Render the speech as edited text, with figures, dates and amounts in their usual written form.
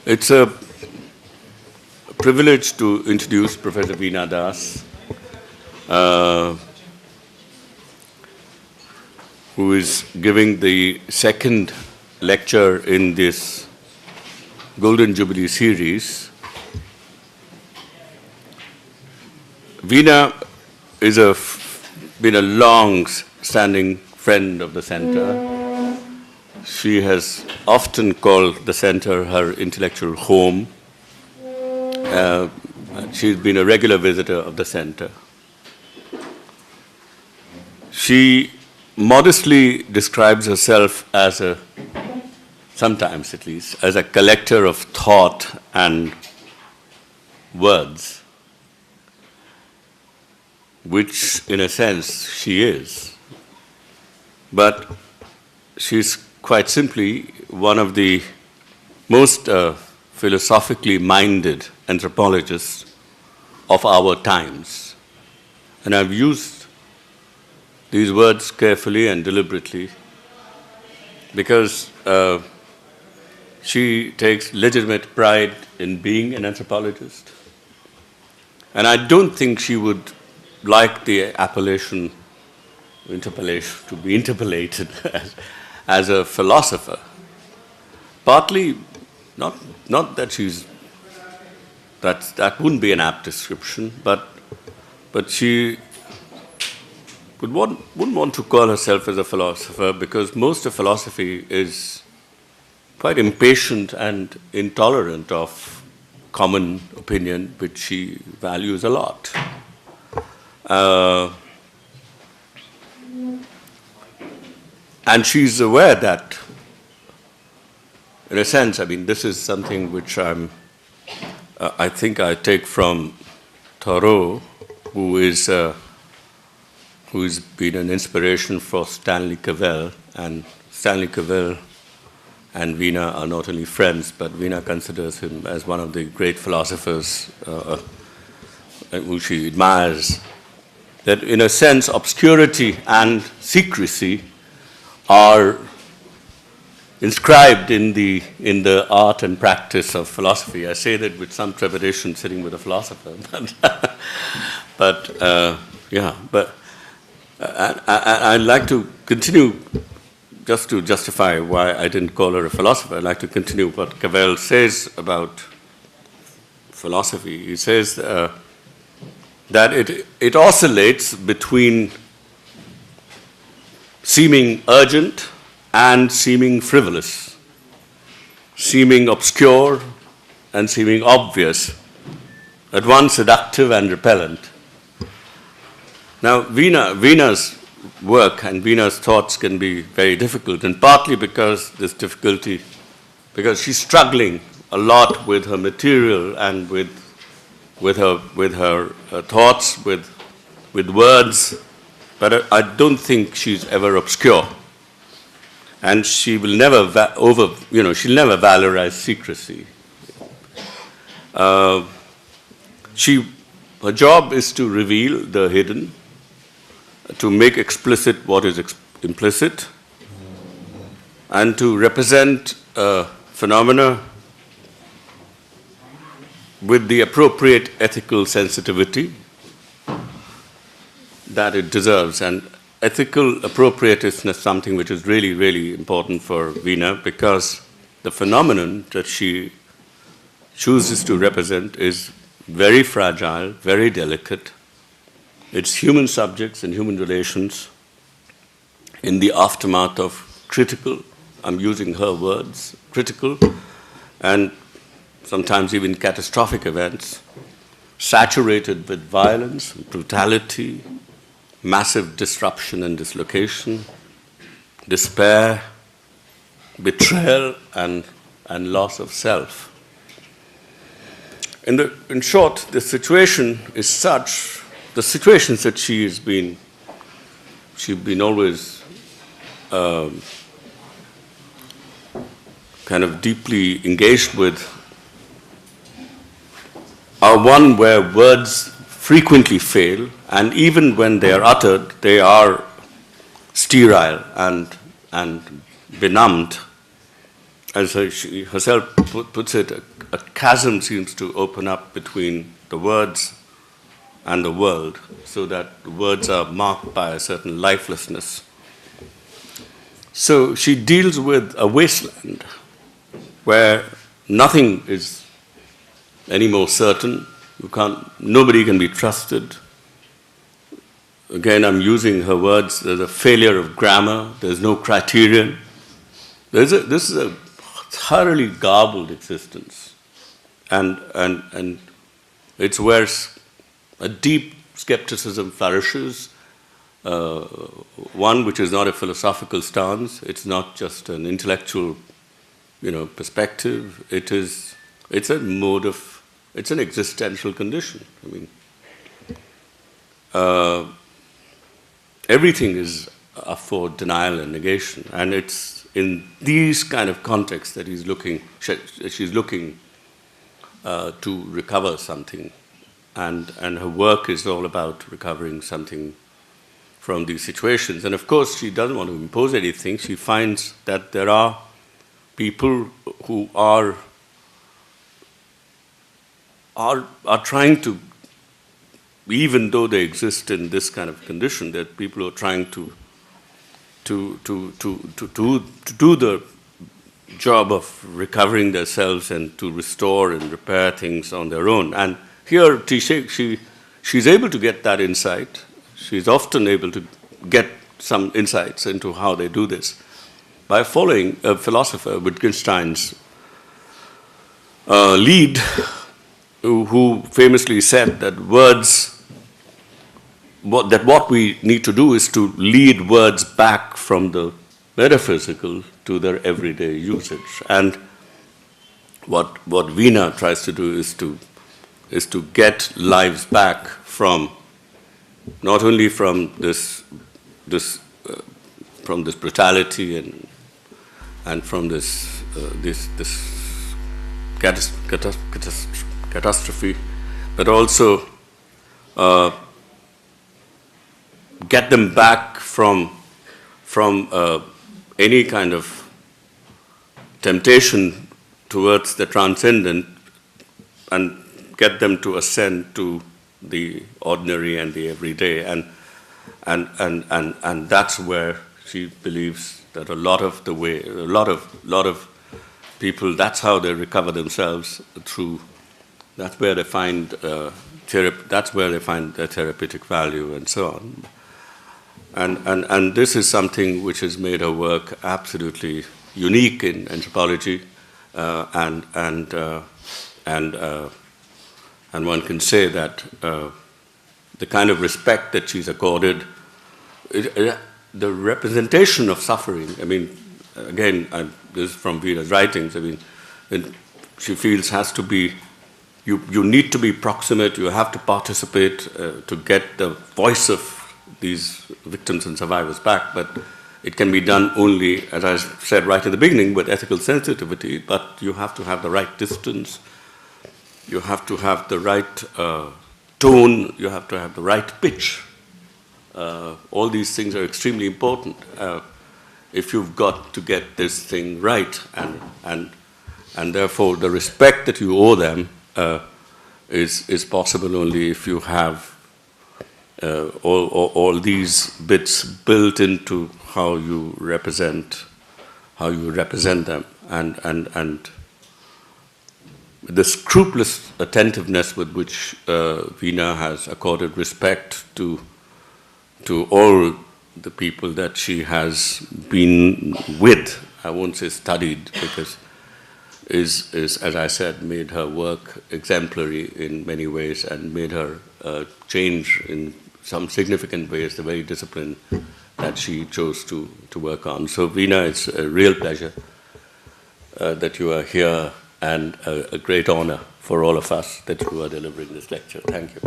It's a privilege to introduce Professor Veena Das, who is giving the second lecture in this Golden Jubilee series. Veena is been a long-standing friend of the center. She has often called the center her intellectual home. She's been a regular visitor of the center. She modestly describes herself as sometimes at least, as a collector of thought and words, which in a sense she is. But she's quite simply one of the most philosophically minded anthropologists of our times. And I've used these words carefully and deliberately because she takes legitimate pride in being an anthropologist. And I don't think she would like the appellation to be interpolated as a philosopher. Partly, not that that wouldn't be an apt description, but she wouldn't want to call herself as a philosopher because most of philosophy is quite impatient and intolerant of common opinion, which she values a lot. And she's aware that, in a sense, I mean, this is something which I think I take from Thoreau, who's been an inspiration for Stanley Cavell, and Stanley Cavell and Veena are not only friends, but Veena considers him as one of the great philosophers who she admires. That, in a sense, obscurity and secrecy are inscribed in the art and practice of philosophy. I say that with some trepidation, sitting with a philosopher, but I'd like to continue, just to justify why I didn't call her a philosopher. I'd like to continue what Cavell says about philosophy. He says that it oscillates between seeming urgent and seeming frivolous, seeming obscure and seeming obvious, at once seductive and repellent. Now, Veena's work and Veena's thoughts can be very difficult, and partly because she's struggling a lot with her material and with her thoughts, with words. But I don't think she's ever obscure, and she will never she'll never valorize secrecy. Her job is to reveal the hidden, to make explicit what is implicit, and to represent phenomena with the appropriate ethical sensitivity that it deserves. And ethical appropriateness is something which is really, really important for Veena, because the phenomenon that she chooses to represent is very fragile, very delicate. It's human subjects and human relations in the aftermath of critical, I'm using her words, critical and sometimes even catastrophic events, saturated with violence, brutality, massive disruption and dislocation, despair, betrayal, and loss of self. In short, the situation is such, the situations that she's been always kind of deeply engaged with, are one where words frequently fail, and even when they are uttered, they are sterile and benumbed. As she herself puts it, a chasm seems to open up between the words and the world, so that the words are marked by a certain lifelessness. So she deals with a wasteland where nothing is any more certain. Nobody can be trusted. Again, I'm using her words. There's a failure of grammar. There's no criterion. This is a thoroughly garbled existence, and it's where a deep skepticism flourishes. One which is not a philosophical stance. It's not just an intellectual, perspective. It's a mode of. It's an existential condition. I mean, everything is up for denial and negation, and it's in these kind of contexts that she's looking to recover something, and her work is all about recovering something from these situations. And of course, she doesn't want to impose anything. She finds that there are people who are trying to, even though they exist in this kind of condition, that people are trying to do the job of recovering themselves and to restore and repair things on their own. And here, she's able to get that insight. She's often able to get some insights into how they do this by following a philosopher, Wittgenstein's lead, who famously said that what we need to do is to lead words back from the metaphysical to their everyday usage. And what Veena tries to do is to get lives back from not only from this brutality and from this catastrophe, but also get them back from any kind of temptation towards the transcendent, and get them to ascend to the ordinary and the everyday, and that's where she believes that a lot of people, that's how they recover themselves through. That's where they find that's where they find their therapeutic value and so on. And this is something which has made her work absolutely unique in anthropology, and one can say that the kind of respect that she's accorded, the representation of suffering. I mean, again, this is from Veena's writings. I mean, she feels has to be. You need to be proximate. You have to participate to get the voice of these victims and survivors back. But it can be done only, as I said right at the beginning, with ethical sensitivity. But you have to have the right distance. You have to have the right tone. You have to have the right pitch. All these things are extremely important if you've got to get this thing right, and therefore the respect that you owe them is possible only if you have all these bits built into how you represent them, and the scrupulous attentiveness with which Veena has accorded respect to all the people that she has been with. I won't say studied, because is as I said, made her work exemplary in many ways, and made her change in some significant ways the very discipline that she chose to work on. So Veena, it's a real pleasure that you are here, and a great honor for all of us that you are delivering this lecture. Thank you.